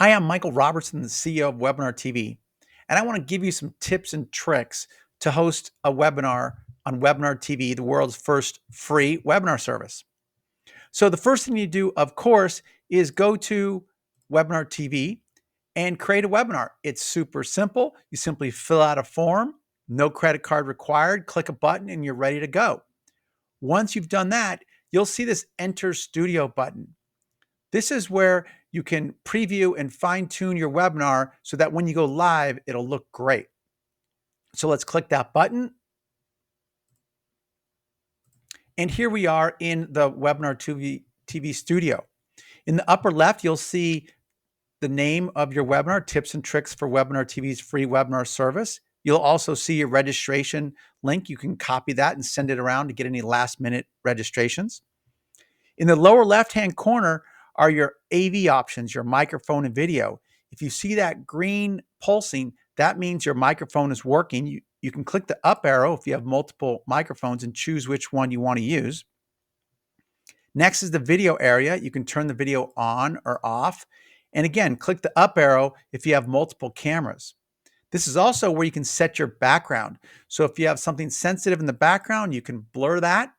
Hi, I'm Michael Robertson, the CEO of WebinarTV, and I want to give you some tips and tricks to host a webinar on WebinarTV, the world's first free webinar service. So the first thing you do, of course, is go to WebinarTV and create a webinar. It's super simple. You simply fill out a form, no credit card required, click a button, and you're ready to go. Once you've done that, you'll see this Enter Studio button. This is where you can preview and fine tune your webinar so that when you go live, it'll look great. So let's click that button. And here we are in the WebinarTV studio. In the upper left, you'll see the name of your webinar, Tips and Tricks for WebinarTV's free webinar service. You'll also see your registration link. You can copy that and send it around to get any last minute registrations. In the lower left-hand corner are your AV options, your microphone and video. If you see that green pulsing, that means your microphone is working. You can click the up arrow if you have multiple microphones and choose which one you want to use. Next is the video area. You can turn the video on or off. And again, click the up arrow if you have multiple cameras. This is also where you can set your background. So if you have something sensitive in the background, you can blur that,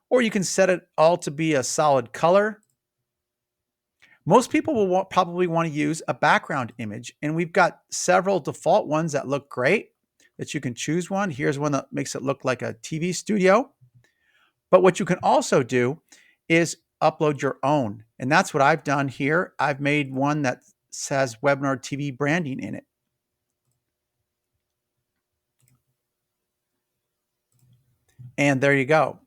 or you can set it all to be a solid color. Most people will probably want to use a background image, and we've got several default ones that look great that you can choose one. Here's one that makes it look like a TV studio. But what you can also do is upload your own, and that's what I've done here. I've made one that says WebinarTV branding in it. And there you go.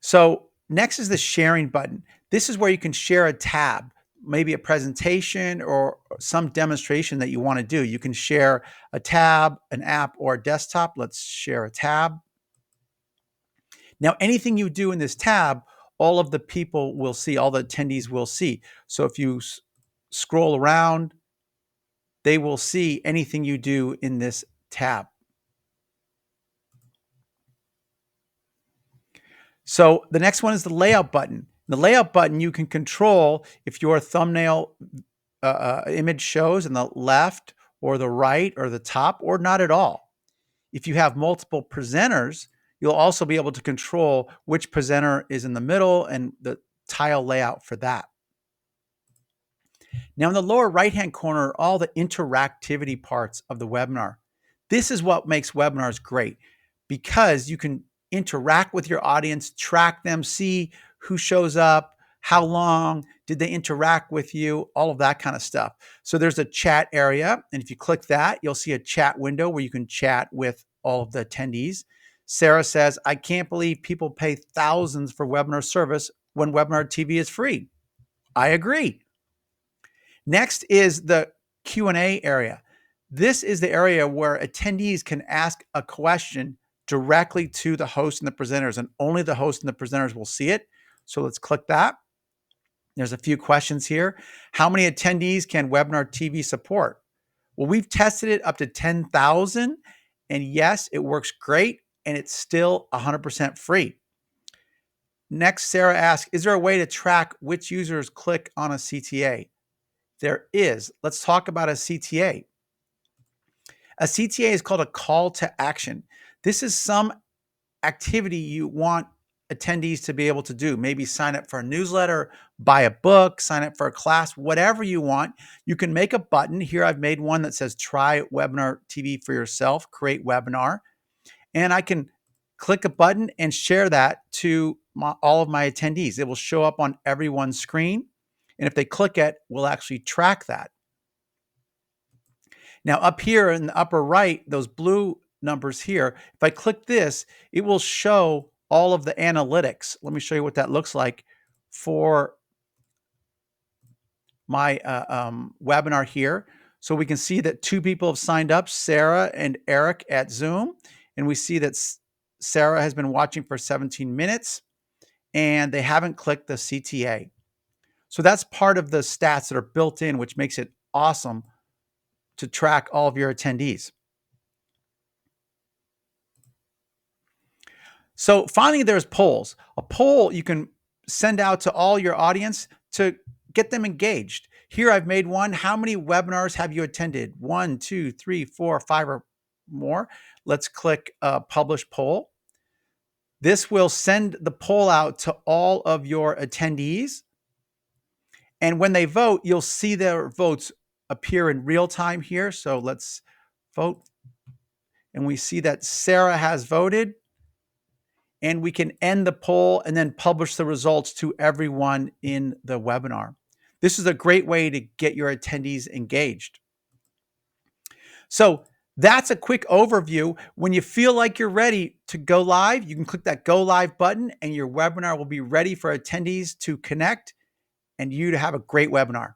So next is the sharing button. This is where you can share a tab, maybe a presentation or some demonstration that you want to do. You can share a tab, an app, or a desktop. Let's share a tab. Now, anything you do in this tab, all of the people will see, all the attendees will see. So if you scroll around, they will see anything you do in this tab. So the next one is the layout button. The layout button, you can control if your thumbnail image shows in the left or the right or the top or not at all. If you have multiple presenters, you'll also be able to control which presenter is in the middle and the tile layout for that. Now in the lower right-hand corner are all the interactivity parts of the webinar. This is what makes webinars great because you can interact with your audience, track them, see who shows up, how long did they interact with you, all of that kind of stuff. So there's a chat area, and if you click that, you'll see a chat window where you can chat with all of the attendees. Sarah says, I can't believe people pay thousands for webinar service when WebinarTV is free. I agree. Next is the Q&A area. This is the area where attendees can ask a question directly to the host and the presenters, and only the host and the presenters will see it. So let's click that. There's a few questions here. How many attendees can WebinarTV support? Well, we've tested it up to 10,000, and yes, it works great, and it's still 100% free. Next, Sarah asks, is there a way to track which users click on a CTA? There is. Let's talk about a CTA. A CTA is called a call to action. This is some activity you want attendees to be able to do. Maybe sign up for a newsletter, buy a book, sign up for a class, whatever you want. You can make a button. Here I've made one that says try WebinarTV for yourself, create webinar. And I can click a button and share that to all of my attendees. It will show up on everyone's screen. And if they click it, we'll actually track that. Now up here in the upper right, those blue numbers here, if I click this, it will show all of the analytics. Let me show you what that looks like for my webinar here. So we can see that 2 people have signed up, Sarah and Eric at Zoom. And we see that Sarah has been watching for 17 minutes and they haven't clicked the CTA. So that's part of the stats that are built in, which makes it awesome to track all of your attendees. So finally, there's polls. A poll you can send out to all your audience to get them engaged. Here I've made one. How many webinars have you attended? 1, 2, 3, 4, 5 or more. Let's click publish poll. This will send the poll out to all of your attendees. And when they vote, you'll see their votes appear in real time here. So let's vote. And we see that Sarah has voted. And we can end the poll and then publish the results to everyone in the webinar. This is a great way to get your attendees engaged. So that's a quick overview. When you feel like you're ready to go live, you can click that Go Live button and your webinar will be ready for attendees to connect and you to have a great webinar.